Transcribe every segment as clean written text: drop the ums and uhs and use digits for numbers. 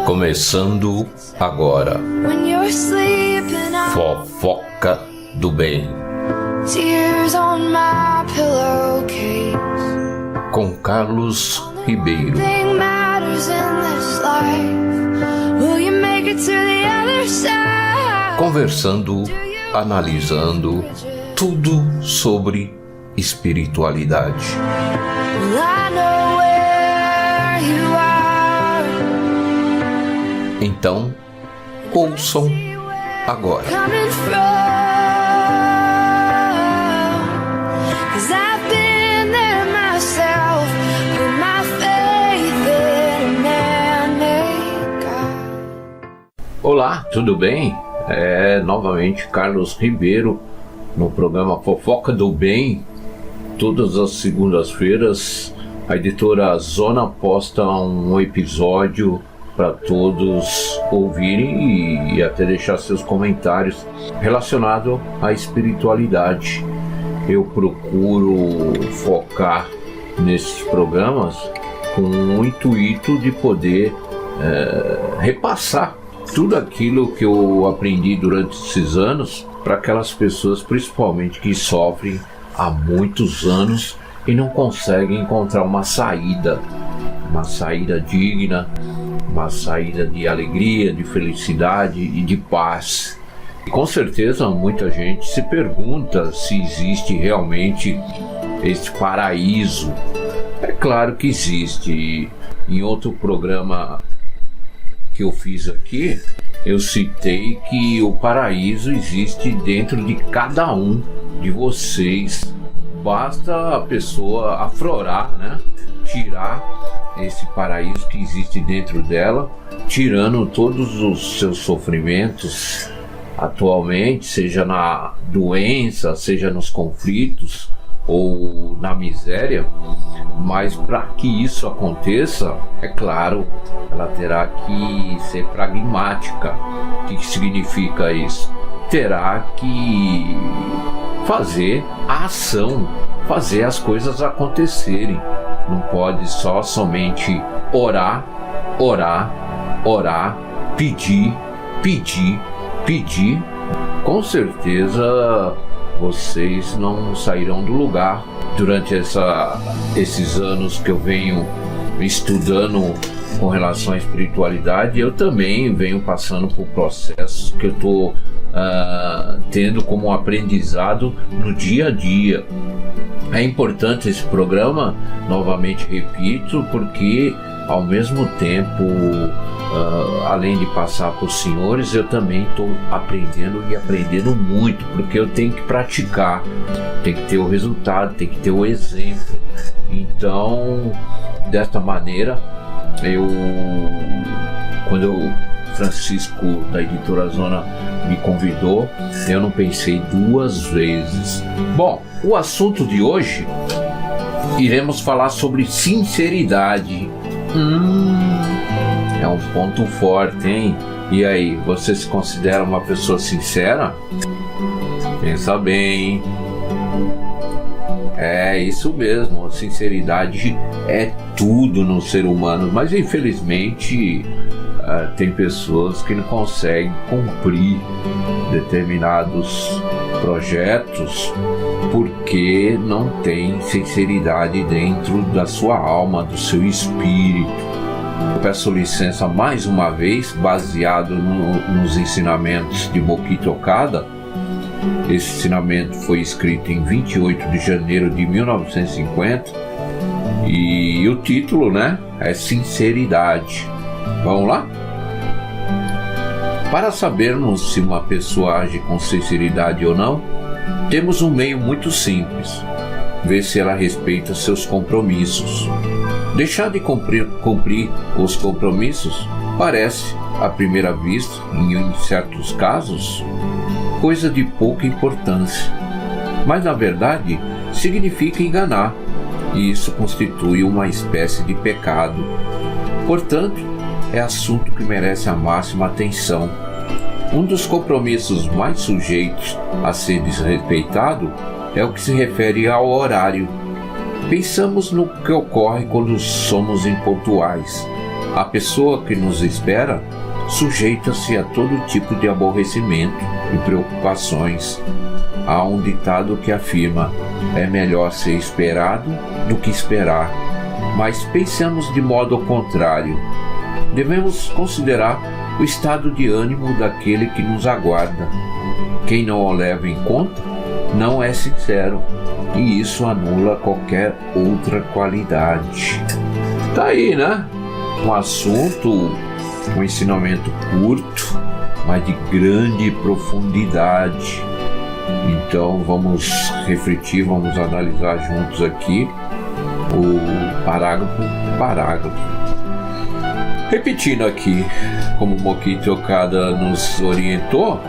Começando agora, Fofoca do Bem, com Carlos Ribeiro. Conversando, analisando tudo sobre espiritualidade. Então, ouçam agora. Olá, tudo bem? Novamente Carlos Ribeiro no programa Fofoca do Bem. Todas as segundas-feiras a editora Zona posta um episódio para todos ouvirem e até deixar seus comentários relacionados à espiritualidade. Eu procuro focar nesses programas com o intuito de poder repassar tudo aquilo que eu aprendi durante esses anos para aquelas pessoas, principalmente que sofrem há muitos anos e não conseguem encontrar uma saída digna, uma saída de alegria, de felicidade e de paz. E com certeza muita gente se pergunta se existe realmente este paraíso. É claro que existe. Em outro programa que eu fiz aqui, eu citei que o paraíso existe dentro de cada um de vocês. Basta a pessoa aflorar, né? Tirar esse paraíso que existe dentro dela, tirando todos os seus sofrimentos atualmente, seja na doença, seja nos conflitos ou na miséria. Mas para que isso aconteça, é claro, ela terá que ser pragmática. O que significa isso? Terá que fazer a ação, fazer as coisas acontecerem. Não pode somente orar, pedir. Com certeza vocês não sairão do lugar. Durante esses anos que eu venho estudando com relação à espiritualidade, eu também venho passando por processos que eu estou tendo como aprendizado no dia a dia. É importante esse programa, novamente repito, porque ao mesmo tempo, além de passar por senhores, eu também estou aprendendo muito, porque eu tenho que praticar, tem que ter o resultado, tem que ter o exemplo. Então, desta maneira, quando o Francisco da editora Zona me convidou, eu não pensei duas vezes. Bom, o assunto de hoje, iremos falar sobre sinceridade. É um ponto forte, hein? E aí, você se considera uma pessoa sincera? Pensa bem. É isso mesmo, sinceridade é tudo no ser humano, mas infelizmente tem pessoas que não conseguem cumprir determinados projetos porque não tem sinceridade dentro da sua alma, do seu espírito. Eu peço licença mais uma vez, baseado nos ensinamentos de Mokichi Okada. Esse ensinamento foi escrito em 28 de janeiro de 1950 e o título, é Sinceridade. Vamos lá? Para sabermos se uma pessoa age com sinceridade ou não, temos um meio muito simples: ver se ela respeita seus compromissos. Deixar de cumprir os compromissos parece, à primeira vista, em certos casos, coisa de pouca importância, mas na verdade significa enganar, e isso constitui uma espécie de pecado. Portanto, é assunto que merece a máxima atenção. Um dos compromissos mais sujeitos a ser desrespeitado é o que se refere ao horário. Pensamos no que ocorre quando somos impontuais. A pessoa que nos espera sujeita-se a todo tipo de aborrecimento e preocupações. Há um ditado que afirma: é melhor ser esperado do que esperar. Mas pensamos de modo contrário. Devemos considerar o estado de ânimo daquele que nos aguarda. Quem não o leva em conta não é sincero, e isso anula qualquer outra qualidade. Tá aí, né? Um assunto, um ensinamento curto, mas de grande profundidade. Então vamos refletir, vamos analisar juntos aqui o parágrafo. Repetindo aqui, como o Moquito Okada nos orientou,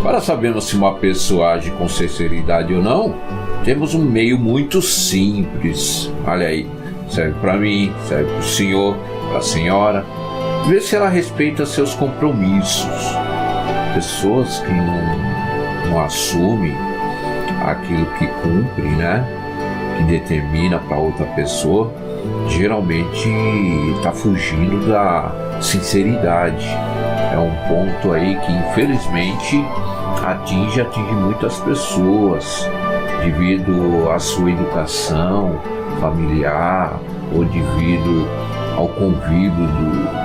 para sabermos se uma pessoa age com sinceridade ou não, temos um meio muito simples. Olha aí, serve para mim, serve para o senhor, para a senhora. Ver se ela respeita seus compromissos. Pessoas que não assumem aquilo que cumpre, né? Que determina para outra pessoa, geralmente está fugindo da sinceridade. É um ponto aí que infelizmente atinge muitas pessoas devido à sua educação familiar ou devido ao convívio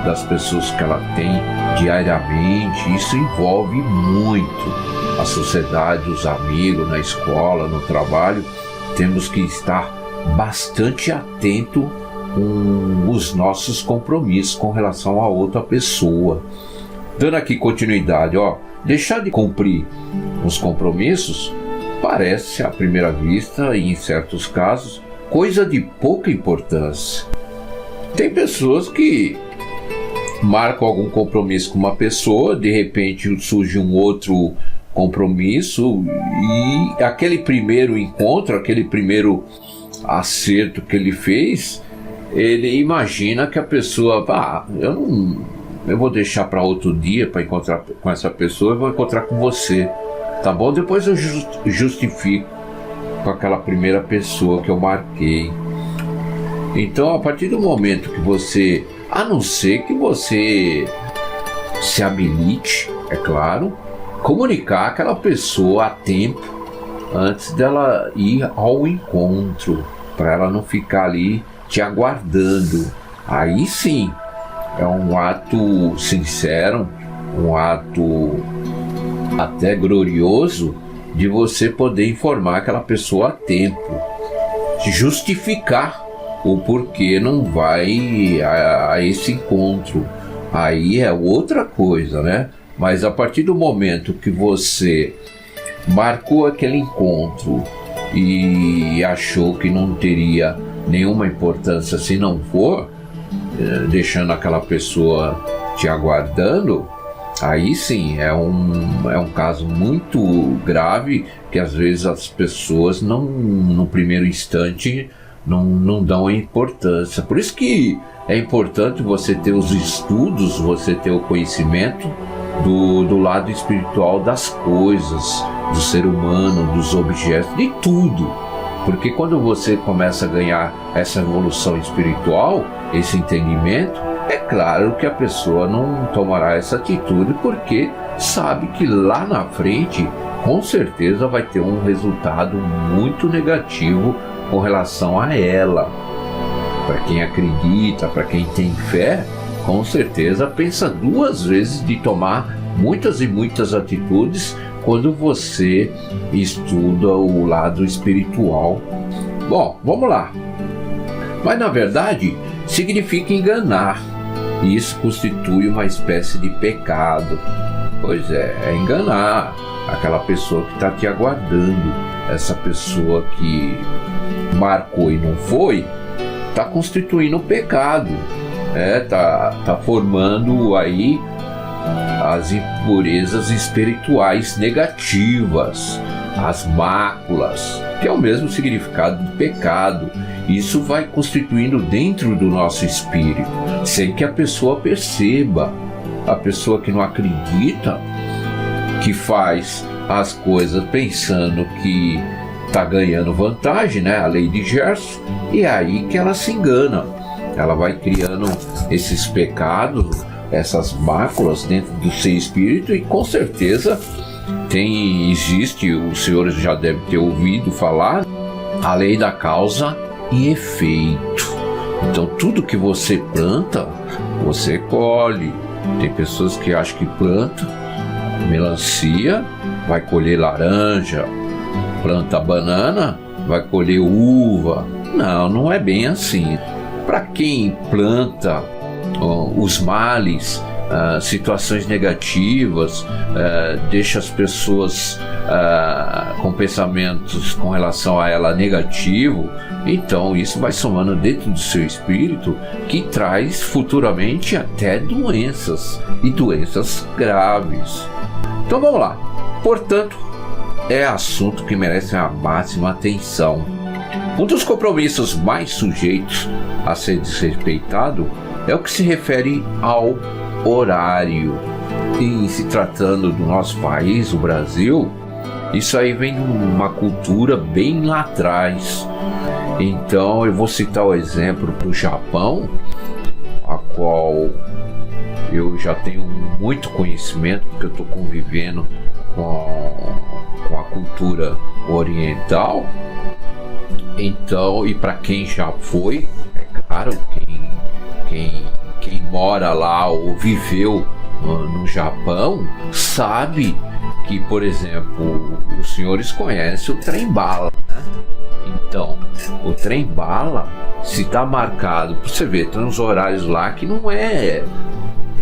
das pessoas que ela tem diariamente. Isso envolve muito a sociedade, os amigos, na escola, no trabalho. Temos que estar bastante atento com os nossos compromissos com relação a outra pessoa. Dando aqui continuidade, deixar de cumprir os compromissos parece, à primeira vista, e em certos casos, coisa de pouca importância. Tem pessoas que marcam algum compromisso com uma pessoa, de repente surge um outro compromisso e aquele primeiro encontro, aquele primeiro acerto que ele fez, ele imagina que a pessoa, eu vou deixar para outro dia para encontrar com essa pessoa, eu vou encontrar com você, tá bom? Depois eu justifico com aquela primeira pessoa que eu marquei. Então, a partir do momento que você, a não ser que você se habilite, é claro, comunicar aquela pessoa a tempo antes dela ir ao encontro, para ela não ficar ali te aguardando. Aí sim, é um ato sincero, um ato até glorioso de você poder informar aquela pessoa a tempo, justificar o porquê não vai a esse encontro. Aí é outra coisa, né? Mas a partir do momento que você marcou aquele encontro e achou que não teria nenhuma importância se não for, deixando aquela pessoa te aguardando, aí sim é um caso muito grave que às vezes as pessoas não, no primeiro instante, não dão importância. Por isso que é importante você ter os estudos, você ter o conhecimento do lado espiritual das coisas, do ser humano, dos objetos, de tudo. Porque quando você começa a ganhar essa evolução espiritual, esse entendimento, é claro que a pessoa não tomará essa atitude porque sabe que lá na frente, com certeza vai ter um resultado muito negativo com relação a ela. Para quem acredita, para quem tem fé, com certeza pensa duas vezes de tomar muitas e muitas atitudes quando você estuda o lado espiritual. Bom, vamos lá. Mas na verdade significa enganar, e isso constitui uma espécie de pecado. Pois é enganar aquela pessoa que está te aguardando. Essa pessoa que marcou e não foi, está constituindo um pecado, tá formando aí as impurezas espirituais negativas, as máculas, que é o mesmo significado do pecado. Isso vai constituindo dentro do nosso espírito, sem que a pessoa perceba. A pessoa que não acredita, que faz as coisas pensando que está ganhando vantagem, né? A lei de Gerson, e é aí que ela se engana. ela vai criando esses pecados, essas máculas dentro do seu espírito, e com certeza existe, os senhores já devem ter ouvido falar, a lei da causa e efeito. Então tudo que você planta, você colhe. Tem pessoas que acham que planta melancia, vai colher laranja, planta banana, vai colher uva. Não é bem assim. Para quem planta os males, situações negativas, deixa as pessoas com pensamentos com relação a ela negativo, então isso vai somando dentro do seu espírito, que traz futuramente até doenças, e doenças graves. Então vamos lá. Portanto, é assunto que merece a máxima atenção. Um dos compromissos mais sujeitos a ser desrespeitado é o que se refere ao horário. E se tratando do nosso país, o Brasil, isso aí vem de uma cultura bem lá atrás. Então eu vou citar o exemplo do Japão, a qual eu já tenho muito conhecimento, porque eu estou convivendo com a cultura oriental. Então, e para quem já foi, é claro, quem mora lá ou viveu no Japão sabe que, por exemplo, os senhores conhecem o trem-bala, né? Então, o trem-bala, se está marcado, você vê, tem uns horários lá que não é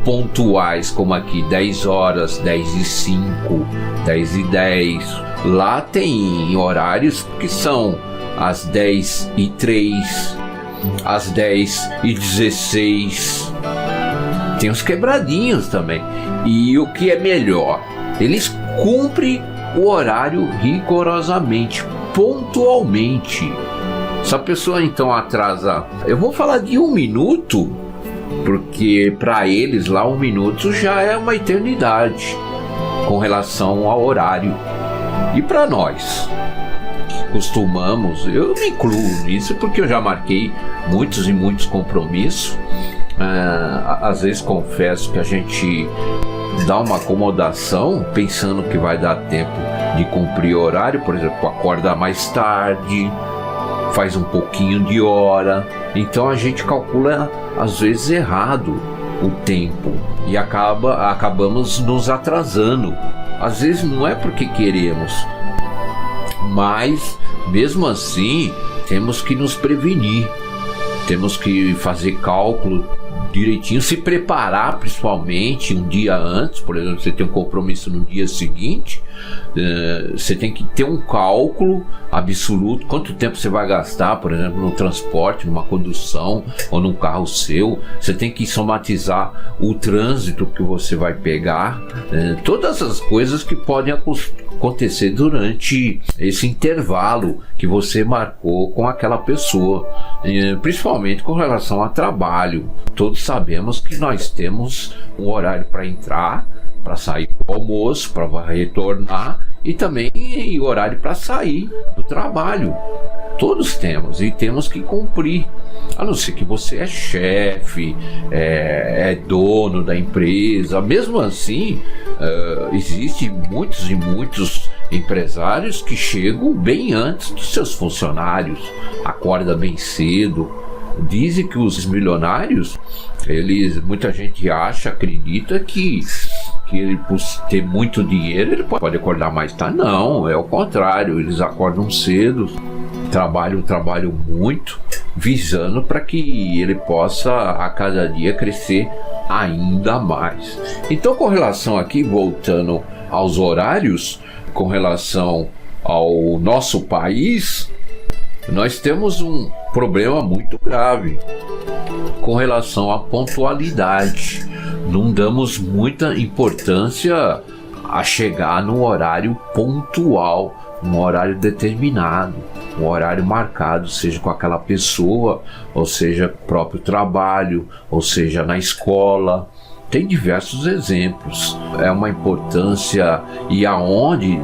pontuais como aqui, 10 horas, 10h05, 10h10. Lá tem horários que são às 10h03, às 10h16. Tem uns quebradinhos também. E o que é melhor, eles cumprem o horário rigorosamente, pontualmente. Se a pessoa então atrasa, eu vou falar de 1 minuto, porque para eles lá 1 minuto já é uma eternidade com relação ao horário. E para nós que costumamos, eu me incluo nisso porque eu já marquei muitos e muitos compromissos. Às vezes confesso que a gente dá uma acomodação pensando que vai dar tempo de cumprir o horário, por exemplo, acorda mais tarde, faz um pouquinho de hora, então a gente calcula às vezes errado o tempo e acabamos nos atrasando. Às vezes não é porque queremos, mas mesmo assim temos que nos prevenir, temos que fazer cálculo direitinho, se preparar principalmente um dia antes. Por exemplo, você tem um compromisso no dia seguinte, você tem que ter um cálculo absoluto, quanto tempo você vai gastar, por exemplo, no transporte, numa condução ou num carro seu. Você tem que somatizar o trânsito que você vai pegar, todas as coisas que podem acontecer durante esse intervalo que você marcou com aquela pessoa, principalmente com relação a trabalho. Todos sabemos que nós temos um horário para entrar, para sair do almoço, para retornar, e também o horário para sair do trabalho. Todos temos e temos que cumprir, a não ser que você é chefe, é dono da empresa. Mesmo assim, existem muitos e muitos empresários que chegam bem antes dos seus funcionários, acorda bem cedo. Dizem que os milionários, muita gente acredita que ele, por ter muito dinheiro, ele pode acordar mais tarde. Não, é o contrário, eles acordam cedo, trabalham muito, visando para que ele possa a cada dia crescer ainda mais. Então, com relação aqui, voltando aos horários, com relação ao nosso país, nós temos um problema muito grave com relação à pontualidade. Não damos muita importância a chegar no horário pontual, um horário determinado, um horário marcado, seja com aquela pessoa, ou seja, próprio trabalho, ou seja, na escola. Tem diversos exemplos. É uma importância, e aonde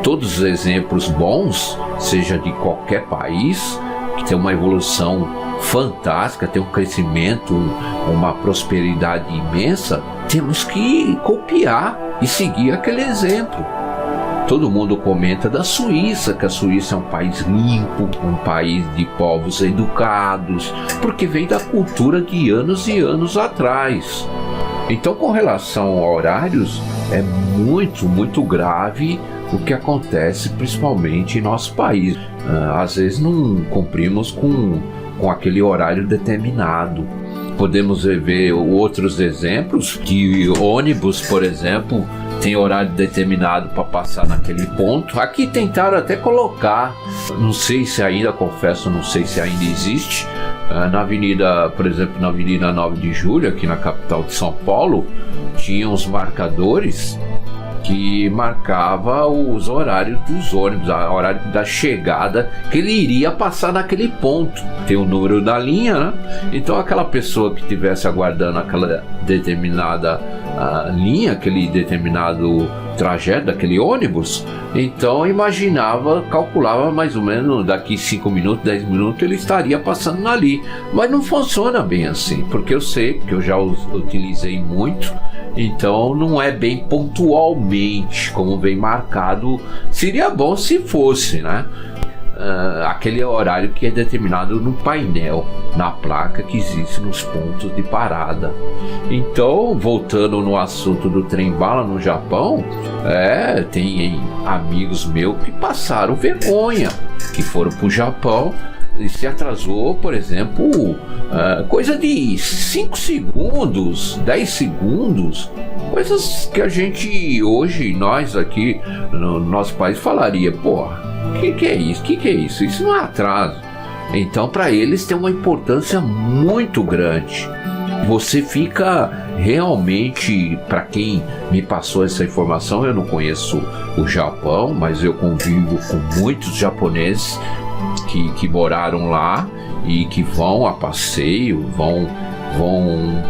todos os exemplos bons, seja de qualquer país, que tem uma evolução fantástica, tem um crescimento, uma prosperidade imensa, temos que copiar e seguir aquele exemplo. Todo mundo comenta da Suíça, que a Suíça é um país limpo, um país de povos educados, porque vem da cultura de anos e anos atrás. Então, com relação a horários, é muito grave o que acontece, principalmente em nosso país. Às vezes não cumprimos com aquele horário determinado. Podemos ver outros exemplos de ônibus, por exemplo, tem horário determinado para passar naquele ponto. Aqui tentaram até colocar, não sei se ainda, confesso, não sei se ainda existe, na avenida, por exemplo, na Avenida 9 de Julho, aqui na capital de São Paulo, tinha uns marcadores que marcava os horários dos ônibus, o horário da chegada, que ele iria passar naquele ponto. Tem o número da linha, né? Então aquela pessoa que estivesse aguardando aquela determinada linha, aquele determinado trajeto daquele ônibus, então imaginava, calculava mais ou menos daqui 5 minutos, 10 minutos ele estaria passando ali. Mas não funciona bem assim, porque eu sei, porque eu já utilizei muito. Então não é bem pontualmente como vem marcado. Seria bom se fosse, né? Aquele horário que é determinado no painel, na placa que existe nos pontos de parada. Então, voltando no assunto do trem-bala no Japão, tem amigos meus que passaram vergonha, que foram para o Japão e se atrasou, por exemplo, coisa de 5 segundos, 10 segundos, coisas que a gente hoje, nós aqui no nosso país falaria, porra, que é isso? Que é isso? Isso não é atraso. Então, para eles tem uma importância muito grande. Você fica realmente, para quem me passou essa informação, eu não conheço o Japão, mas eu convivo com muitos japoneses que moraram lá e que vão a passeio, vão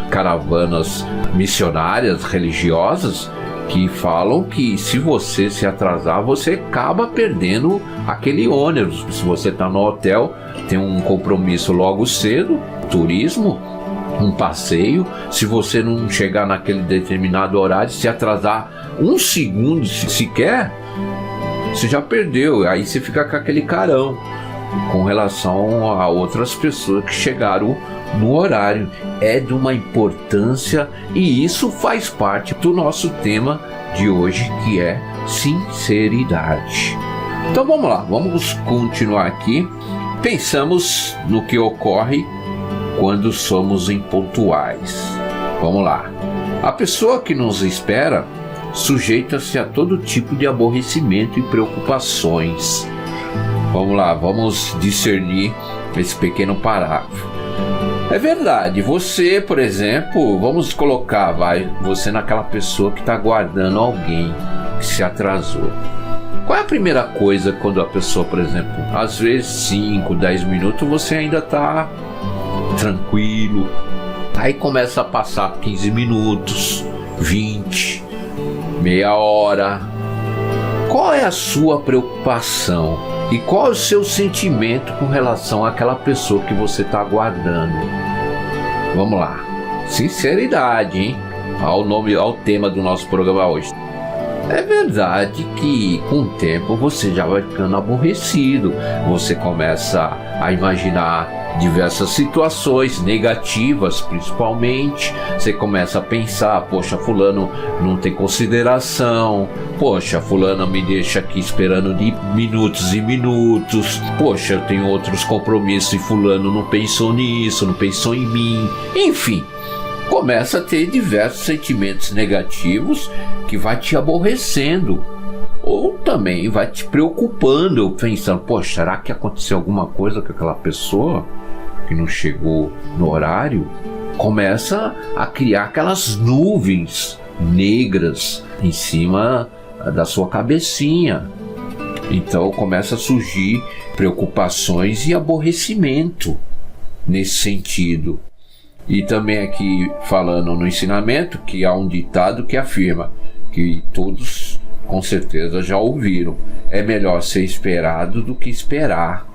caravanas missionárias religiosas, que falam que se você se atrasar, você acaba perdendo aquele ônibus. Se você está no hotel, tem um compromisso logo cedo, turismo, um passeio. Se você não chegar naquele determinado horário, se atrasar 1 segundo sequer, você já perdeu. Aí você fica com aquele carão com relação a outras pessoas que chegaram no horário. É de uma importância, e isso faz parte do nosso tema de hoje, que é sinceridade. Então vamos lá, vamos continuar aqui. Pensamos no que ocorre quando somos impontuais. Vamos lá. A pessoa que nos espera sujeita-se a todo tipo de aborrecimento e preocupações. Vamos lá, vamos discernir esse pequeno parágrafo. É verdade, você, por exemplo, vamos colocar, você naquela pessoa que está aguardando alguém que se atrasou. Qual é a primeira coisa quando a pessoa, por exemplo, às vezes 5, 10 minutos você ainda está tranquilo, aí começa a passar 15 minutos, 20, meia hora. Qual é a sua preocupação? E qual é o seu sentimento com relação àquela pessoa que você está aguardando? Vamos lá. Sinceridade, hein? Ao tema do nosso programa hoje. É verdade que com o tempo você já vai ficando aborrecido. Você começa a imaginar diversas situações negativas, principalmente. Você começa a pensar, poxa, fulano não tem consideração, poxa, fulano me deixa aqui esperando de minutos e minutos, poxa, eu tenho outros compromissos e fulano não pensou nisso, não pensou em mim. Enfim, começa a ter diversos sentimentos negativos que vai te aborrecendo, ou também vai te preocupando, pensando, poxa, será que aconteceu alguma coisa com aquela pessoa que não chegou no horário? Começa a criar aquelas nuvens negras em cima da sua cabecinha. Então começa a surgir preocupações e aborrecimento nesse sentido. E também aqui falando no ensinamento, que há um ditado que afirma, que todos com certeza já ouviram: é melhor ser esperado do que esperar.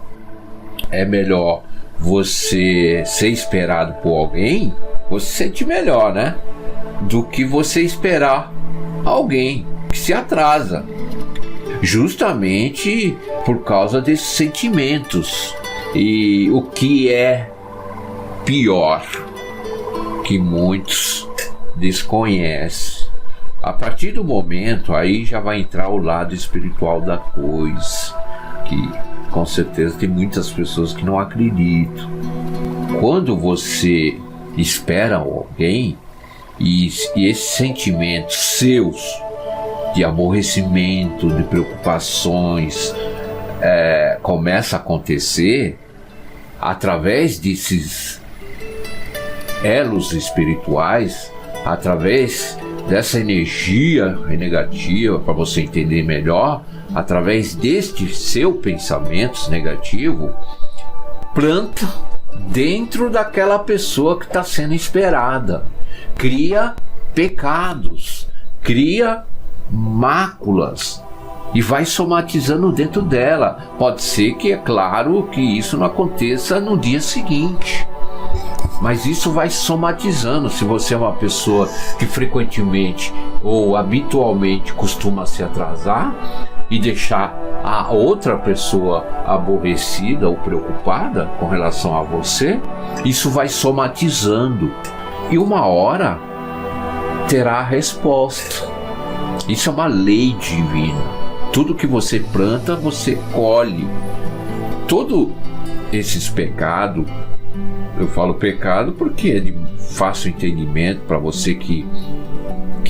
é melhor você ser esperado por alguém, você se sente melhor, né? Do que você esperar alguém que se atrasa. Justamente por causa desses sentimentos. E o que é pior, que muitos desconhecem. A partir do momento, aí já vai entrar o lado espiritual da coisa, que com certeza tem muitas pessoas que não acreditam. Quando você espera alguém e esses sentimentos seus de aborrecimento, de preocupações começa a acontecer através desses elos espirituais, através dessa energia negativa, para você entender melhor, através deste seu pensamento negativo, planta dentro daquela pessoa que está sendo esperada, cria pecados, cria máculas e vai somatizando dentro dela. Pode ser que, é claro, que isso não aconteça no dia seguinte, mas isso vai somatizando. Se você é uma pessoa que frequentemente ou habitualmente costuma se atrasar e deixar a outra pessoa aborrecida ou preocupada com relação a você, isso vai somatizando e uma hora terá a resposta. Isso é uma lei divina. Tudo que você planta, você colhe. Todos esses pecados, eu falo pecado porque é de fácil entendimento para você que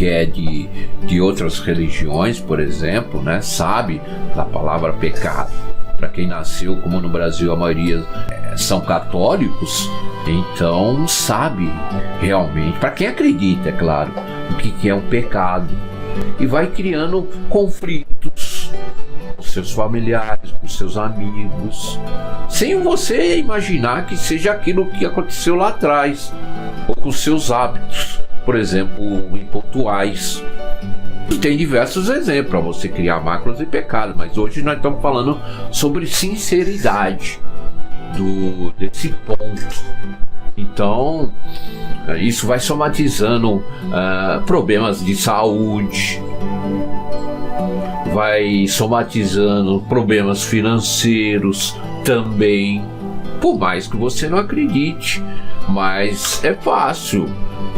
é de outras religiões, por exemplo, né? Sabe da palavra pecado. Para quem nasceu, como no Brasil a maioria são católicos, então sabe realmente, para quem acredita, é claro, o que é um pecado. E vai criando conflitos com seus familiares, com seus amigos, sem você imaginar que seja aquilo que aconteceu lá atrás, ou com seus hábitos, por exemplo, impontuais. Tem diversos exemplos para você criar máculas e pecados, mas hoje nós estamos falando sobre sinceridade desse ponto. Então, isso vai somatizando problemas de saúde, vai somatizando problemas financeiros também, por mais que você não acredite. Mas é fácil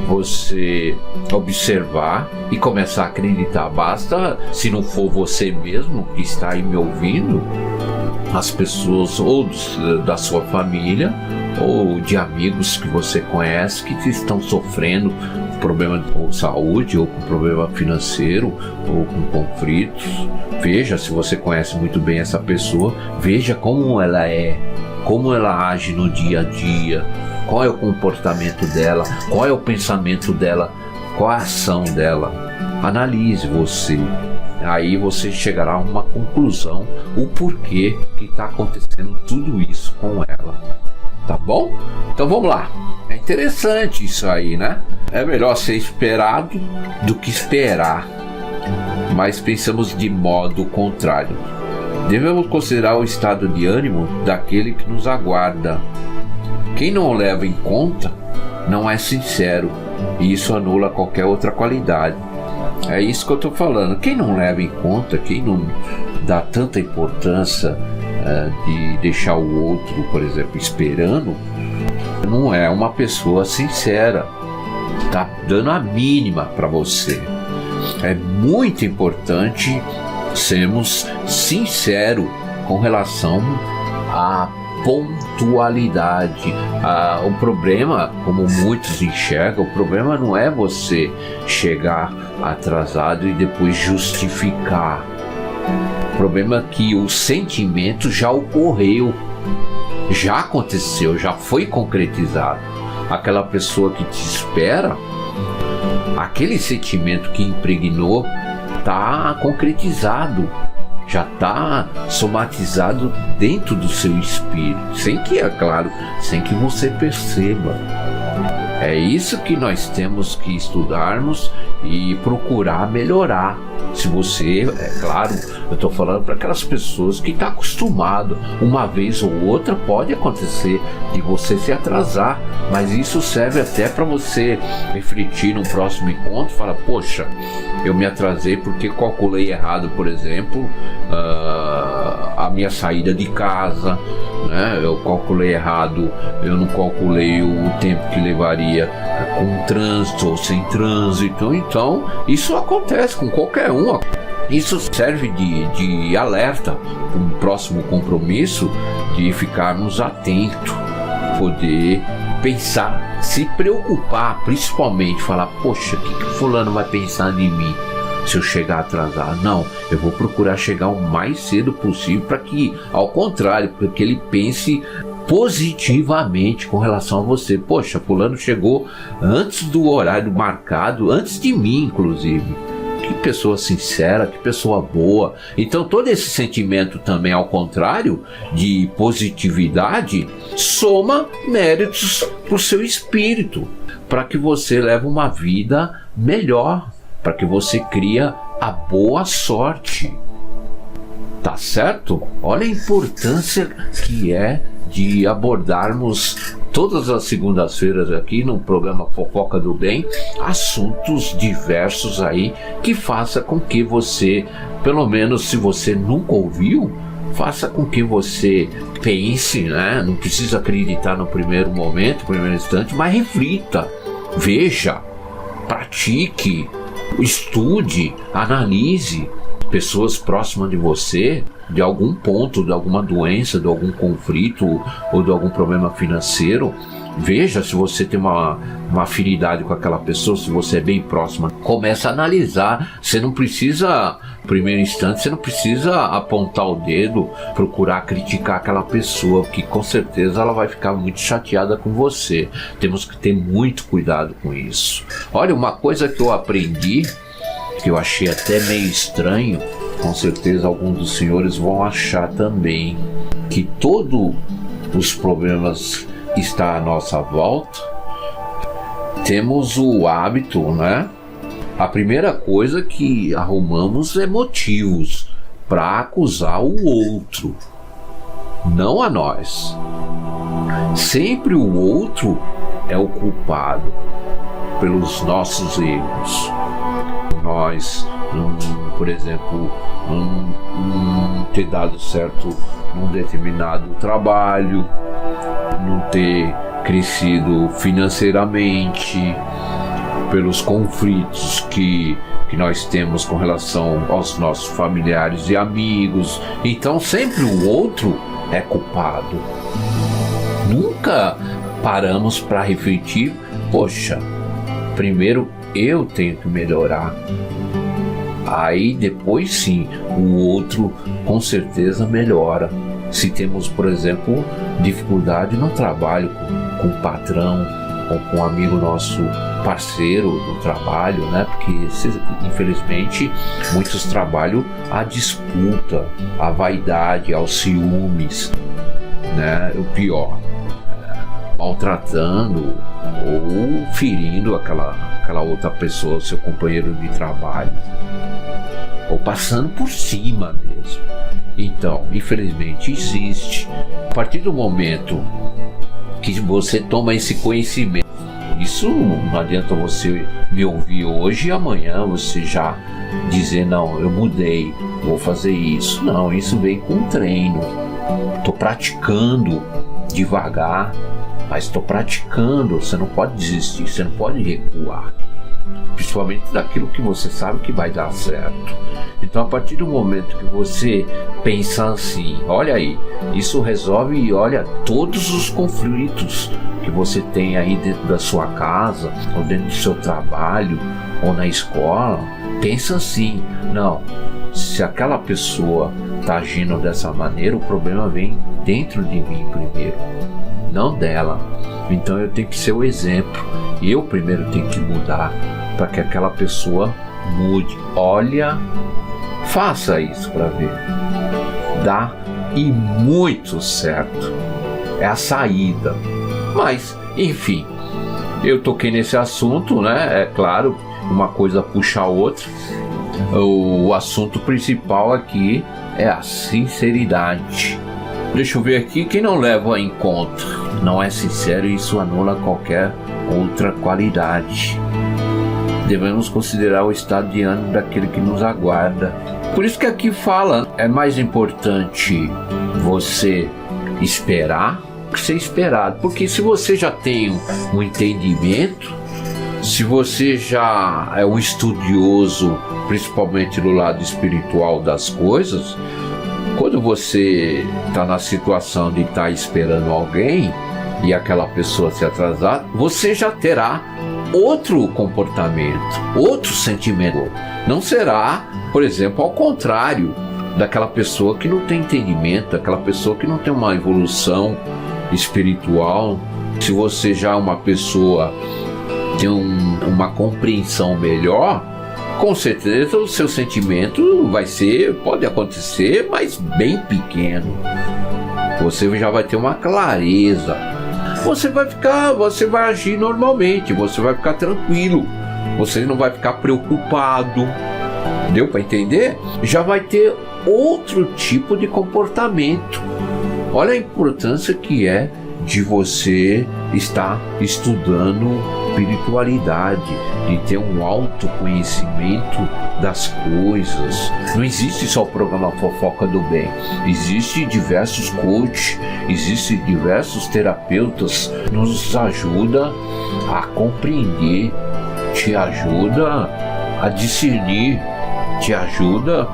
você observar e começar a acreditar. Basta, se não for você mesmo que está aí me ouvindo, as pessoas ou da sua família ou de amigos que você conhece que estão sofrendo com problema de saúde ou com problema financeiro ou com conflitos. Veja, se você conhece muito bem essa pessoa, veja como ela é, como ela age no dia a dia, qual é o comportamento dela, qual é o pensamento dela, qual a ação dela. Analise você. Aí você chegará a uma conclusão, o porquê que está acontecendo tudo isso com ela. Tá bom? Então vamos lá. É interessante isso aí, né? É melhor ser esperado do que esperar. Mas pensamos de modo contrário. Devemos considerar o estado de ânimo daquele que nos aguarda. Quem não o leva em conta não é sincero, e isso anula qualquer outra qualidade. É isso que eu estou falando. Quem não leva em conta, quem não dá tanta importância de deixar o outro, por exemplo, esperando, não é uma pessoa sincera. Tá dando a mínima para você. É muito importante sermos sinceros com relação à pontualidade. O problema, como muitos enxergam, o problema não é você chegar atrasado e depois justificar. O problema é que o sentimento já ocorreu, já aconteceu, já foi concretizado. Aquela pessoa que te espera, aquele sentimento que impregnou está concretizado, já está somatizado dentro do seu espírito, sem que, é claro, sem que você perceba. É isso que nós temos que estudarmos e procurar melhorar. Se você, é claro, eu estou falando para aquelas pessoas que estão acostumadas, uma vez ou outra pode acontecer de você se atrasar, mas isso serve até para você refletir no próximo encontro, falar, poxa, eu me atrasei porque calculei errado, por exemplo, a minha saída de casa, né? Eu calculei errado, eu não calculei o tempo que levaria com trânsito ou sem trânsito. Então isso acontece com qualquer um. Isso serve de alerta para um próximo compromisso, de ficarmos atentos, poder pensar, se preocupar, principalmente falar, poxa, o que fulano vai pensar de mim se eu chegar atrasado? Não, eu vou procurar chegar o mais cedo possível para que, ao contrário, para que ele pense positivamente com relação a você. Poxa, fulano chegou antes do horário marcado, antes de mim, inclusive. Que pessoa sincera, que pessoa boa. Então todo esse sentimento também, ao contrário, de positividade, soma méritos para o seu espírito, para que você leve uma vida melhor, para que você cria a boa sorte. Tá certo? Olha a importância que é de abordarmos todas as segundas-feiras aqui no programa Fofoca do Bem, assuntos diversos aí que faça com que você, pelo menos se você nunca ouviu, faça com que você pense, né? Não precisa acreditar no primeiro momento, no primeiro instante, mas reflita, veja, pratique, estude, analise pessoas próximas de você, de algum ponto, de alguma doença, de algum conflito ou de algum problema financeiro. Veja se você tem uma afinidade com aquela pessoa, se você é bem próxima. Começa a analisar. Você não precisa, no primeiro instante, você não precisa apontar o dedo, procurar criticar aquela pessoa, porque com certeza ela vai ficar muito chateada com você. Temos que ter muito cuidado com isso. Olha, uma coisa que eu aprendi, que eu achei até meio estranho, com certeza alguns dos senhores vão achar também, que todos os problemas que estão à nossa volta, temos o hábito, né? A primeira coisa que arrumamos é motivos para acusar o outro, não a nós. Sempre o outro é o culpado pelos nossos erros. Nós, por exemplo, não ter dado certo num determinado trabalho, não ter crescido financeiramente, pelos conflitos que nós temos com relação aos nossos familiares e amigos. Então sempre o outro é culpado. Nunca paramos para refletir, poxa, primeiro eu tenho que melhorar. Aí depois sim, o outro com certeza melhora. Se temos, por exemplo, dificuldade no trabalho com o patrão ou com um amigo nosso parceiro do trabalho, né? Porque infelizmente muitos trabalham à disputa, à vaidade, aos ciúmes, né? O pior, maltratando ou ferindo aquela outra pessoa, seu companheiro de trabalho, ou passando por cima mesmo. Então, infelizmente existe. A partir do momento que você toma esse conhecimento, isso não adianta você me ouvir hoje e amanhã você já dizer, não, eu mudei, vou fazer isso. Não, isso vem com treino. Estou praticando devagar, mas estou praticando. Você não pode desistir, você não pode recuar, principalmente daquilo que você sabe que vai dar certo. Então, a partir do momento que você pensa assim, olha aí, isso resolve, olha, todos os conflitos que você tem aí dentro da sua casa, ou dentro do seu trabalho, ou na escola, pensa assim, não, se aquela pessoa está agindo dessa maneira, o problema vem dentro de mim primeiro, não dela. Então eu tenho que ser o exemplo, eu primeiro tenho que mudar para que aquela pessoa mude. Olha, faça isso para ver, dá e muito certo, é a saída. Mas enfim, Eu toquei nesse assunto, né? É claro, uma coisa puxa a outra. O assunto principal aqui é a sinceridade. Deixa eu ver aqui, quem não leva em conta, não é sincero e isso anula qualquer outra qualidade. Devemos considerar o estado de ânimo daquele que nos aguarda. Por isso que aqui fala, é mais importante você esperar que ser esperado. Porque se você já tem um entendimento, se você já é um estudioso, principalmente do lado espiritual das coisas, quando você está na situação de estar esperando alguém e aquela pessoa se atrasar, você já terá outro comportamento, outro sentimento. Não será, por exemplo, ao contrário daquela pessoa que não tem entendimento, daquela pessoa que não tem uma evolução espiritual. Se você já é uma pessoa que tem uma compreensão melhor, com certeza o seu sentimento pode acontecer, mas bem pequeno. Você já vai ter uma clareza. Você vai agir normalmente, você vai ficar tranquilo, você não vai ficar preocupado. Deu para entender? Já vai ter outro tipo de comportamento. Olha a importância que é de você estar estudando espiritualidade, de ter um autoconhecimento das coisas. Não existe só o programa Fofoca do Bem. Existem diversos coaches, existem diversos terapeutas que nos ajudam a compreender, te ajuda a discernir, te ajuda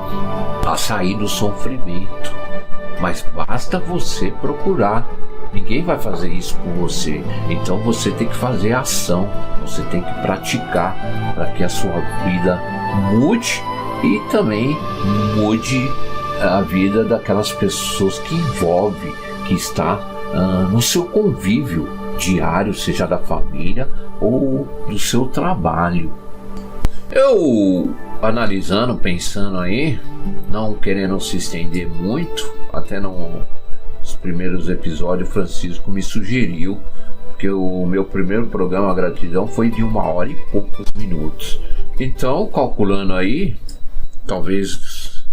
a sair do sofrimento. Mas basta você procurar. Ninguém vai fazer isso por você. Então você tem que fazer ação, você tem que praticar para que a sua vida mude e também mude a vida daquelas pessoas que envolve, que está no seu convívio diário, seja da família ou do seu trabalho. Eu analisando, pensando aí, não querendo se estender muito, até nos primeiros episódios o Francisco me sugeriu, porque o meu primeiro programa, a Gratidão, foi de 1h e poucos minutos. Então, calculando aí, talvez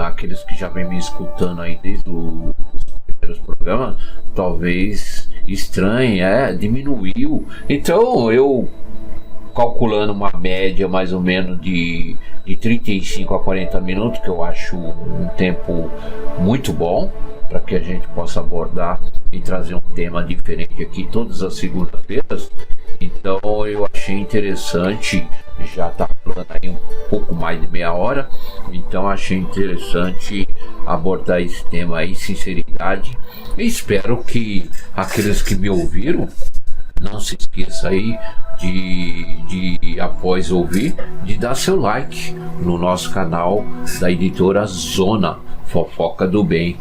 aqueles que já vêm me escutando aí desde os primeiros programas, talvez estranhem, diminuiu. Então, eu calculando uma média mais ou menos de 35 a 40 minutos, que eu acho um tempo muito bom para que a gente possa abordar e trazer um tema diferente aqui todas as segundas-feiras. Então eu achei interessante, já está falando aí um pouco mais de meia hora, então achei interessante abordar esse tema aí, sinceridade, e espero que aqueles que me ouviram não se esqueça aí de após ouvir, de dar seu like no nosso canal da editora Zona Fofoca do Bem.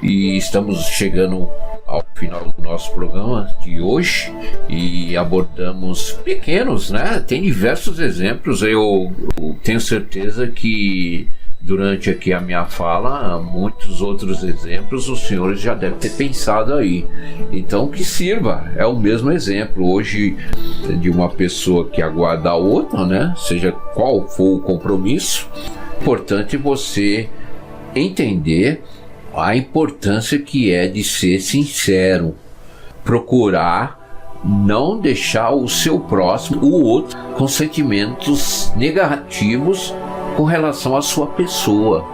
E estamos chegando ao final do nosso programa de hoje e abordamos pequenos, né? Tem diversos exemplos. Eu tenho certeza que durante aqui a minha fala, muitos outros exemplos os senhores já devem ter pensado aí. Então que sirva, é o mesmo exemplo hoje de uma pessoa que aguarda a outra, né? Seja qual for o compromisso, é importante você entender a importância que é de ser sincero, procurar não deixar o seu próximo, o outro, com sentimentos negativos com relação à sua pessoa.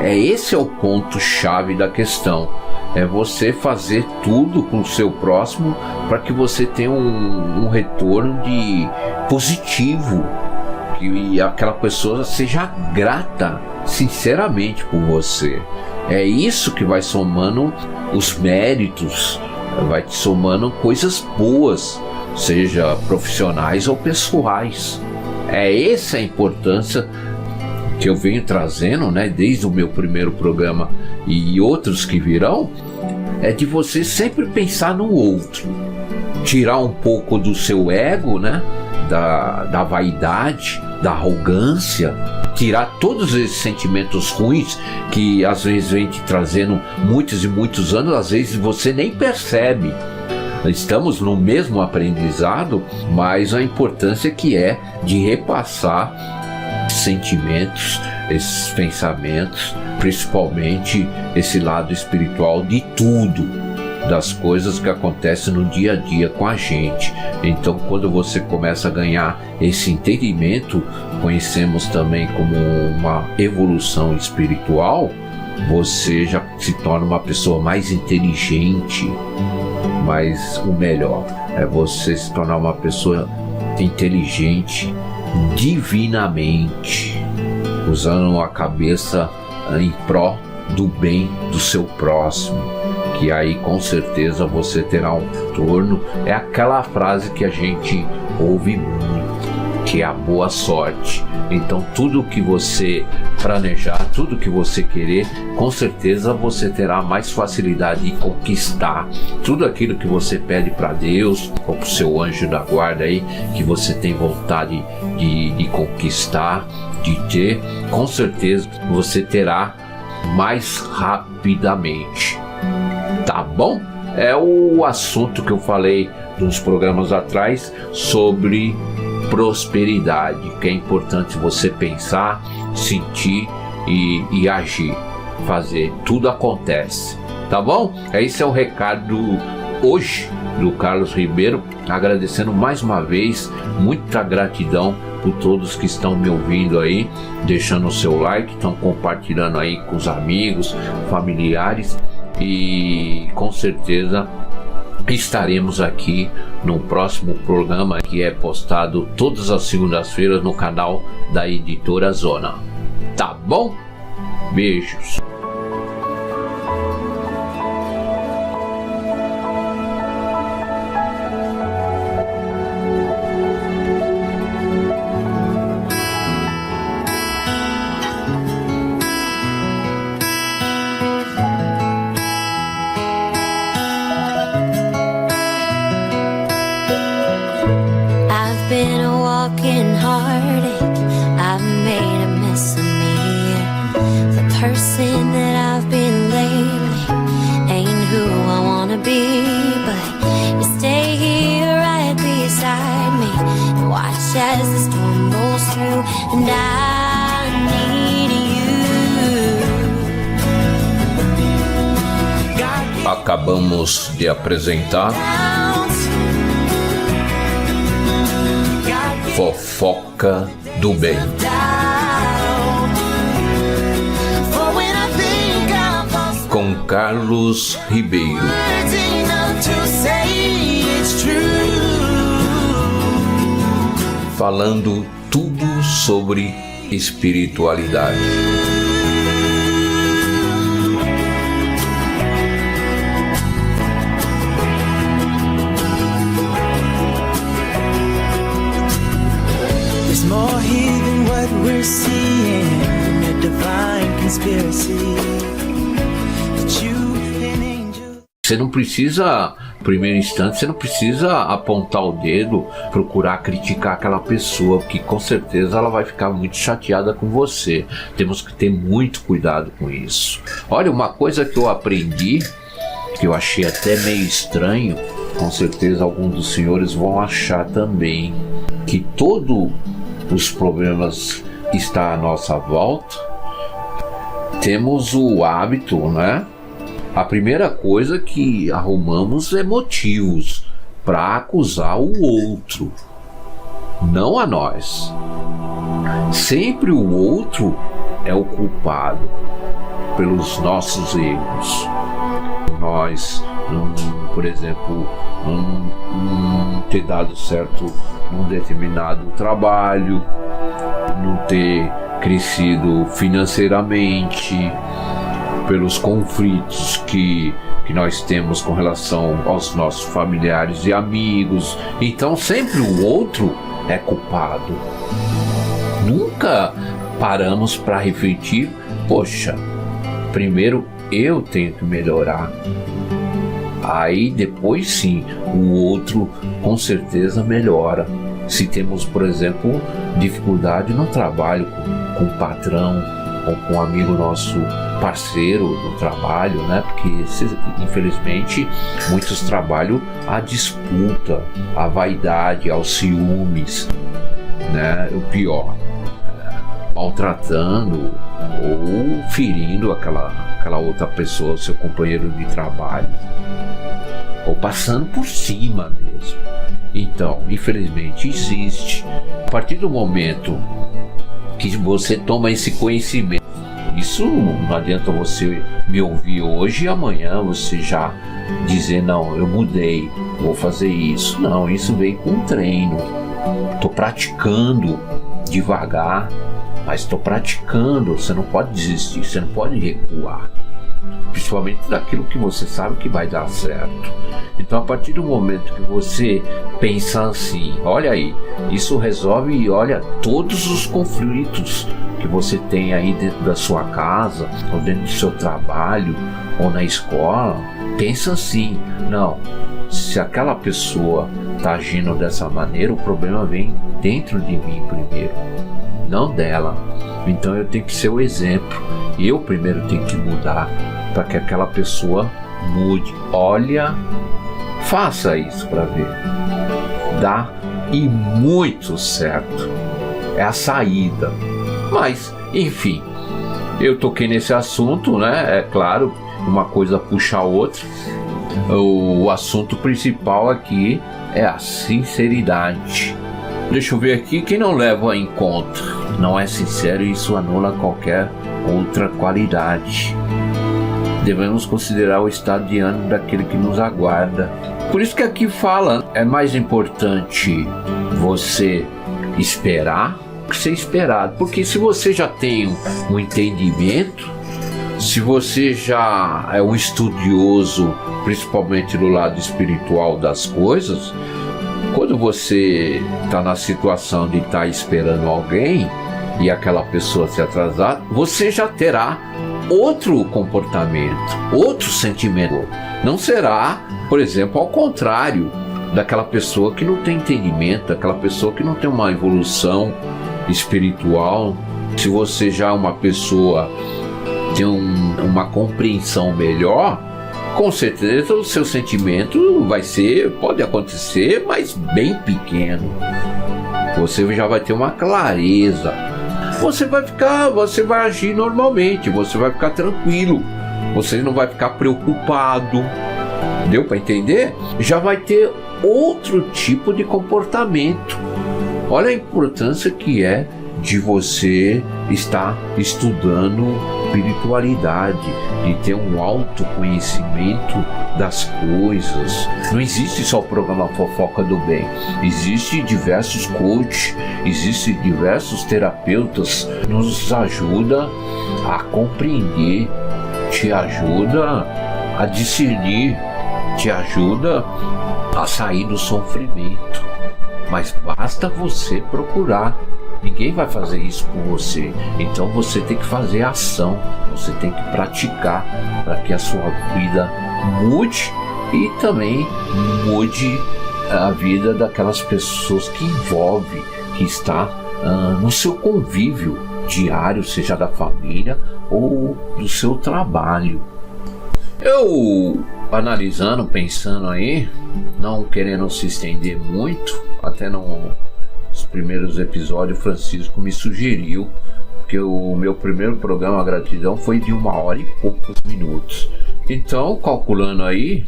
Esse é o ponto-chave da questão. É você fazer tudo com o seu próximo para que você tenha um retorno positivo, que aquela pessoa seja grata sinceramente por você. É isso que vai somando os méritos, vai te somando coisas boas, seja profissionais ou pessoais. Essa a importância que eu venho trazendo, né, desde o meu primeiro programa e outros que virão, é de você sempre pensar no outro, tirar um pouco do seu ego, né, da vaidade, da arrogância, tirar todos esses sentimentos ruins que às vezes vem te trazendo muitos e muitos anos, às vezes você nem percebe. estamos no mesmo aprendizado, mas a importância que é de repassar sentimentos, esses pensamentos, principalmente esse lado espiritual de tudo, das coisas que acontecem no dia a dia com a gente. Então, quando você começa a ganhar esse entendimento, conhecemos também como uma evolução espiritual, você já se torna uma pessoa mais inteligente. Mas o melhor é você se tornar uma pessoa inteligente divinamente, usando a cabeça em pró do bem do seu próximo, que aí com certeza você terá um retorno. É aquela frase que a gente ouve muito, que é a boa sorte. Então tudo que você planejar, tudo que você querer, com certeza você terá mais facilidade de conquistar tudo aquilo que você pede para Deus ou para o seu anjo da guarda aí, que você tem vontade de conquistar, de ter, com certeza você terá mais rapidamente. Tá bom? É o assunto que eu falei nos programas atrás sobre prosperidade, que é importante você pensar, sentir e agir, fazer, tudo acontece, tá bom? Esse é o recado hoje do Carlos Ribeiro, agradecendo mais uma vez, muita gratidão por todos que estão me ouvindo aí, deixando o seu like, estão compartilhando aí com os amigos, familiares, e com certeza estaremos aqui no próximo programa, que é postado todas as segundas-feiras no canal da Editora Zona. Tá bom? Beijos. Been a walking heartache, I've made a mess of me. The person that I've been lately ain't who I wanna be, but you stay here right beside me and watch as the storm rolls through, and I need you. Acabamos de apresentar Fofoca do Bem, com Carlos Ribeiro. Falando tudo sobre espiritualidade. More here than what we're seeing, a divine conspiracy. Você não precisa, no primeiro instante, você não precisa apontar o dedo, procurar criticar aquela pessoa, porque com certeza ela vai ficar muito chateada com você. Temos que ter muito cuidado com isso. Olha, uma coisa que eu aprendi, que eu achei até meio estranho, com certeza alguns dos senhores vão achar também, que todo os problemas que está à nossa volta, temos o hábito, né? A primeira coisa que arrumamos é motivos para acusar o outro, não a nós. Sempre o outro é o culpado pelos nossos erros. Nós, por exemplo, não ter dado certo num determinado trabalho, não ter crescido financeiramente, pelos conflitos que nós temos com relação aos nossos familiares e amigos. Então sempre o outro é culpado. Nunca paramos para refletir, poxa, primeiro eu tenho que melhorar. Aí depois sim, o outro com certeza melhora. Se temos, por exemplo, dificuldade no trabalho com o patrão ou com um amigo nosso parceiro do trabalho, né? Porque infelizmente muitos trabalham à disputa, à vaidade, aos ciúmes, né? O pior, maltratando ou ferindo aquela outra pessoa, seu companheiro de trabalho, ou passando por cima mesmo. Então, infelizmente existe. A partir do momento que você toma esse conhecimento, isso não adianta você me ouvir hoje e amanhã você já dizer, não, eu mudei, vou fazer isso. Não, isso vem com treino. Estou praticando devagar, mas estou praticando. Você não pode desistir, você não pode recuar, principalmente daquilo que você sabe que vai dar certo. Então, a partir do momento que você pensa assim, olha aí, isso resolve, olha, todos os conflitos que você tem aí dentro da sua casa, ou dentro do seu trabalho, ou na escola, pensa assim, não, se aquela pessoa está agindo dessa maneira, o problema vem dentro de mim primeiro, não dela. Então eu tenho que ser o exemplo, eu primeiro tenho que mudar para que aquela pessoa mude. Olha, faça isso para ver, dá e muito certo, é a saída. Mas, enfim, eu toquei nesse assunto, né? É claro, uma coisa puxa a outra. O assunto principal aqui é a sinceridade. Deixa eu ver aqui, quem não leva em conta, não é sincero, e isso anula qualquer outra qualidade. Devemos considerar o estado de ânimo daquele que nos aguarda. Por isso que aqui fala, é mais importante você esperar que ser esperado. Porque se você já tem um entendimento, se você já é um estudioso, principalmente do lado espiritual das coisas, quando você está na situação de estar esperando alguém e aquela pessoa se atrasar, você já terá outro comportamento, outro sentimento. Não será, por exemplo, ao contrário daquela pessoa que não tem entendimento, daquela pessoa que não tem uma evolução espiritual. Se você já é uma pessoa tem uma compreensão melhor, com certeza o seu sentimento vai ser, pode acontecer, mas bem pequeno. Você já vai ter uma clareza. Você vai agir normalmente, você vai ficar tranquilo, você não vai ficar preocupado. Deu para entender? Já vai ter outro tipo de comportamento. Olha a importância que é de você estar estudando espiritualidade, de ter um autoconhecimento das coisas. Não existe só o programa Fofoca do Bem, existe diversos coaches, existe diversos terapeutas que nos ajuda a compreender, te ajuda a discernir, te ajuda a sair do sofrimento. Mas basta você procurar. Ninguém vai fazer isso por você. Então você tem que fazer ação, você tem que praticar para que a sua vida mude e também mude a vida daquelas pessoas que envolve, que está no seu convívio diário, seja da família ou do seu trabalho. Eu analisando, pensando aí, não querendo se estender muito, até nos primeiros episódios Francisco me sugeriu, porque o meu primeiro programa Gratidão foi de 1h e poucos minutos. Então, calculando aí,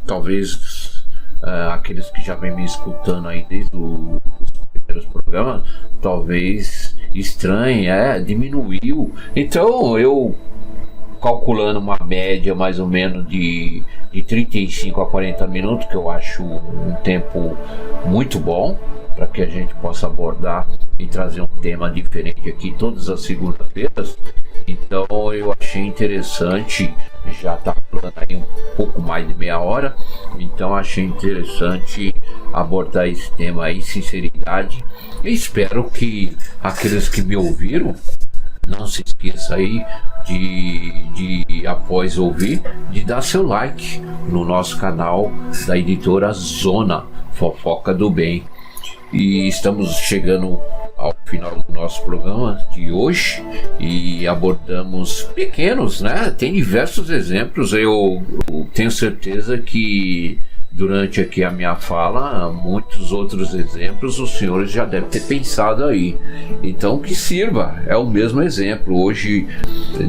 talvez aqueles que já vêm me escutando aí desde os primeiros programas, talvez estranhem, diminuiu. Então, eu calculando uma média mais ou menos de 35 a 40 minutos, que eu acho um tempo muito bom para que a gente possa abordar e trazer um tema diferente aqui todas as segundas-feiras. Então eu achei interessante, já está falando aí um pouco mais de meia hora, então achei interessante abordar esse tema aí, sinceridade, e espero que aqueles que me ouviram não se esqueça aí de após ouvir, de dar seu like no nosso canal da editora Zona Fofoca do Bem. E estamos chegando ao final do nosso programa de hoje e abordamos pequenos, né? Tem diversos exemplos. Eu tenho certeza que durante aqui a minha fala, muitos outros exemplos os senhores já devem ter pensado aí. Então que sirva, é o mesmo exemplo hoje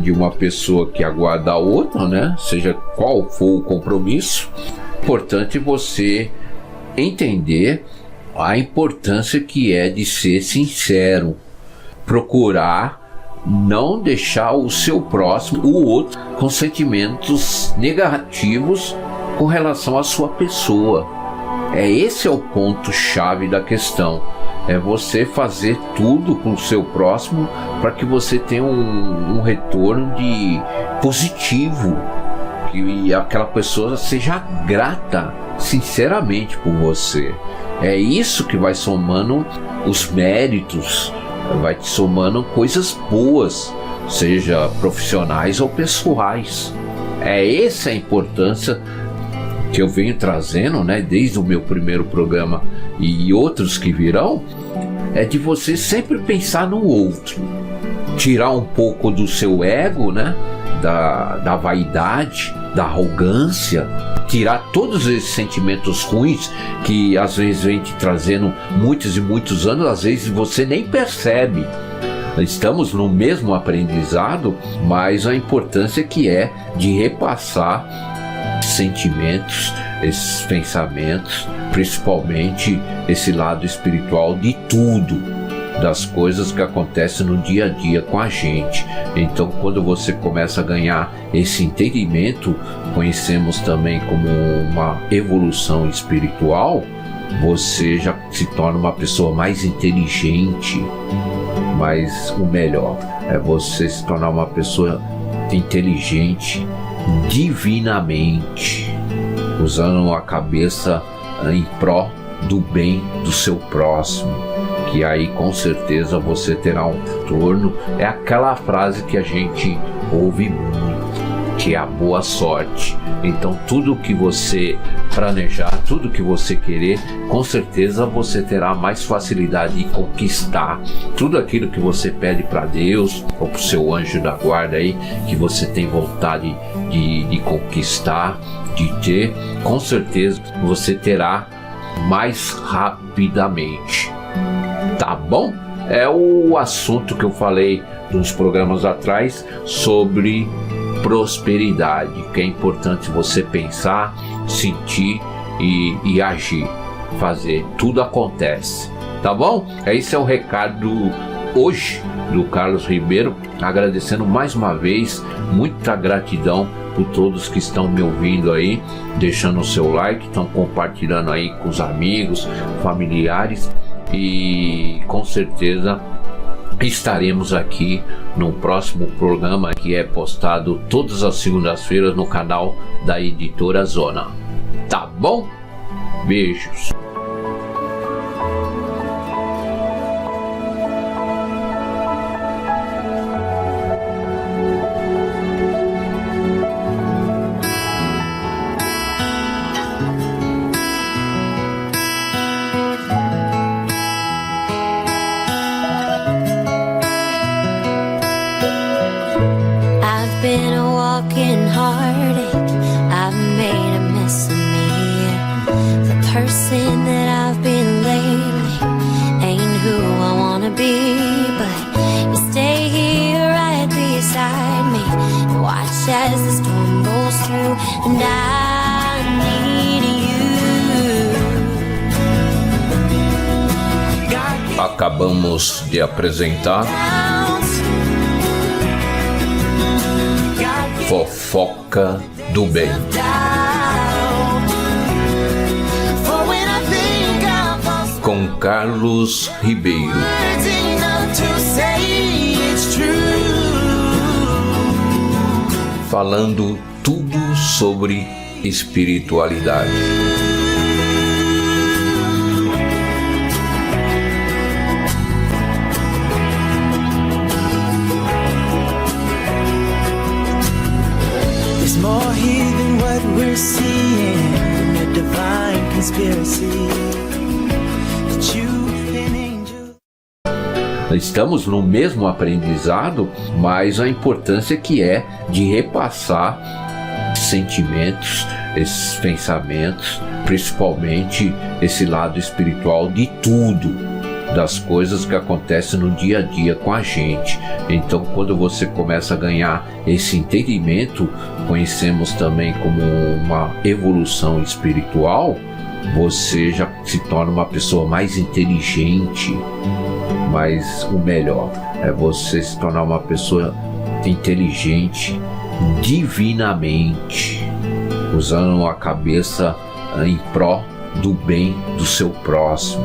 de uma pessoa que aguarda a outra, né? Seja qual for o compromisso, é importante você entender a importância que é de ser sincero, procurar não deixar o seu próximo, o outro, com sentimentos negativos com relação à sua pessoa. Esse é o ponto chave da questão. É você fazer tudo com o seu próximo para que você tenha um retorno positivo, que aquela pessoa seja grata sinceramente por você. É isso que vai somando os méritos, vai te somando coisas boas, seja profissionais ou pessoais. Essa a importância que eu venho trazendo, né, desde o meu primeiro programa e outros que virão, é de você sempre pensar no outro, tirar um pouco do seu ego, né, da vaidade, da arrogância, tirar todos esses sentimentos ruins que às vezes vem te trazendo muitos e muitos anos, às vezes você nem percebe. Estamos no mesmo aprendizado, mas a importância que é de repassar sentimentos, esses pensamentos, principalmente esse lado espiritual de tudo, das coisas que acontecem no dia a dia com a gente. Então, quando você começa a ganhar esse entendimento, conhecemos também como uma evolução espiritual, você já se torna uma pessoa mais inteligente. Mas o melhor é você se tornar uma pessoa inteligente divinamente, usando a cabeça em pró do bem do seu próximo, que aí com certeza você terá um retorno. É aquela frase que a gente ouve muito, que é a boa sorte. Então tudo que você planejar, tudo que você querer, com certeza você terá mais facilidade de conquistar tudo aquilo que você pede para Deus ou para o seu anjo da guarda aí, que você tem vontade de conquistar, de ter, com certeza você terá mais rapidamente. Tá bom? É o assunto que eu falei nos programas atrás sobre prosperidade, que é importante você pensar, sentir e agir, fazer, tudo acontece, tá bom? Esse é o recado hoje do Carlos Ribeiro, agradecendo mais uma vez, muita gratidão por todos que estão me ouvindo aí, deixando o seu like, estão compartilhando aí com os amigos, familiares, e com certeza estaremos aqui no próximo programa, que é postado todas as segundas-feiras no canal da Editora Zona. Tá bom? Beijos. Been a walking heartache, I've made a mess of me. The person that I've been lately ain't who I wanna be. But you stay here right beside me and watch as the storm rolls through. And I need you. Acabamos de apresentar Fofoca do Bem, com Carlos Ribeiro. Falando tudo sobre espiritualidade. More here than what we're seeing, a divine conspiracy that you've been angel. estamos no mesmo aprendizado, mas a importância que é de repassar sentimentos, esses pensamentos, principalmente esse lado espiritual de tudo, das coisas que acontecem no dia a dia com a gente. Então, quando você começa a ganhar esse entendimento, conhecemos também como uma evolução espiritual, você já se torna uma pessoa mais inteligente. Mas o melhor é você se tornar uma pessoa inteligente divinamente, usando a cabeça em pró do bem do seu próximo,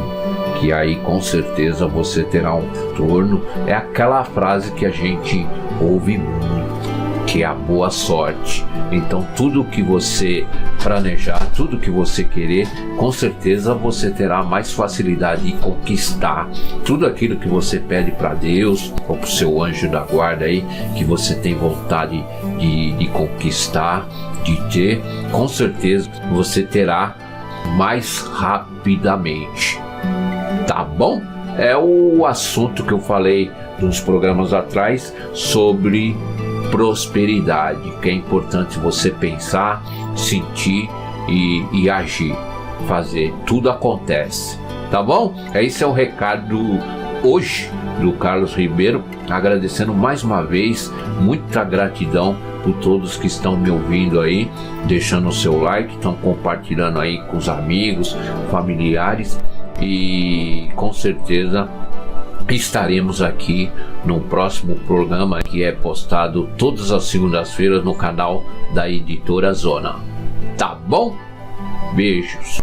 que aí com certeza você terá um retorno. É aquela frase que a gente ouve muito, que é a boa sorte. Então tudo que você planejar, tudo que você querer, com certeza você terá mais facilidade de conquistar tudo aquilo que você pede para Deus ou para o seu anjo da guarda aí, que você tem vontade de conquistar, de ter, com certeza você terá mais rapidamente. Tá bom? É o assunto que eu falei uns programas atrás sobre prosperidade, que é importante você pensar, sentir e agir, fazer, tudo acontece, tá bom? Esse é o recado hoje do Carlos Ribeiro, agradecendo mais uma vez, muita gratidão por todos que estão me ouvindo aí, deixando o seu like, estão compartilhando aí com os amigos, familiares, e com certeza estaremos aqui no próximo programa, que é postado todas as segundas-feiras no canal da Editora Zona. Tá bom? Beijos.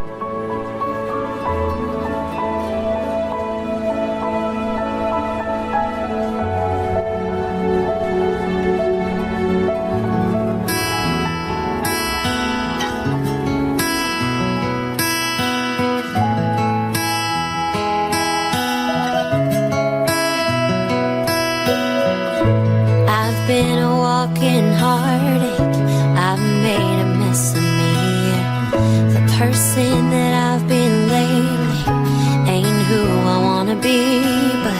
Been a walking heartache, I've made a mess of me. The person that I've been lately ain't who I wanna be, but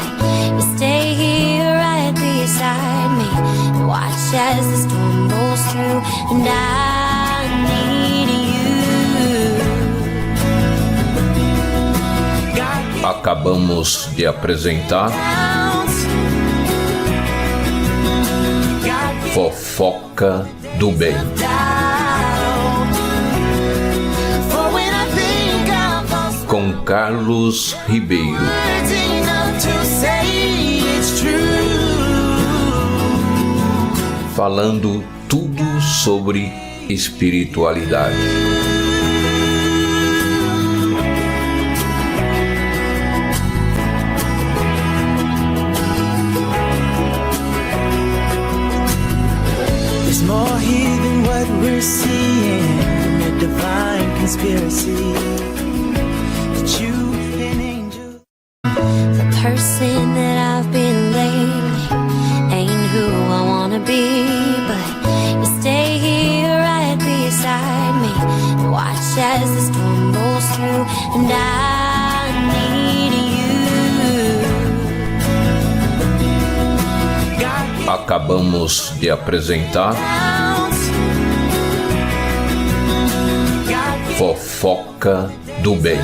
you stay here right beside me and watch as the storm rolls through, and I need you. Acabamos de apresentar Fofoca do Bem, com Carlos Ribeiro. Falando tudo sobre espiritualidade. More here than what we're seeing, a divine conspiracy that you an angel. The person that I've been lately ain't who I wanna be, but you stay here right beside me and watch as the storm rolls through, and I need you. Acabamos de apresentar Fofoca do Bem,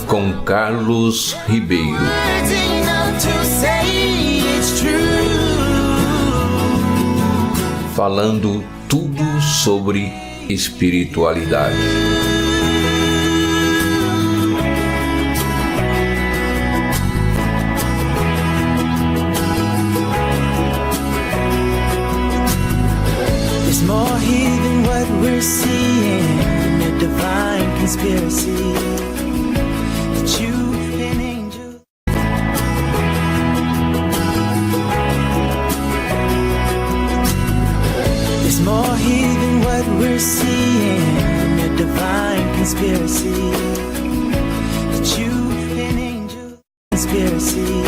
com Carlos Ribeiro. Falando tudo sobre espiritualidade. More here than what we're seeing, a divine conspiracy that you an angel. There's more here than what we're seeing, a divine conspiracy that you an angel. Conspiracy.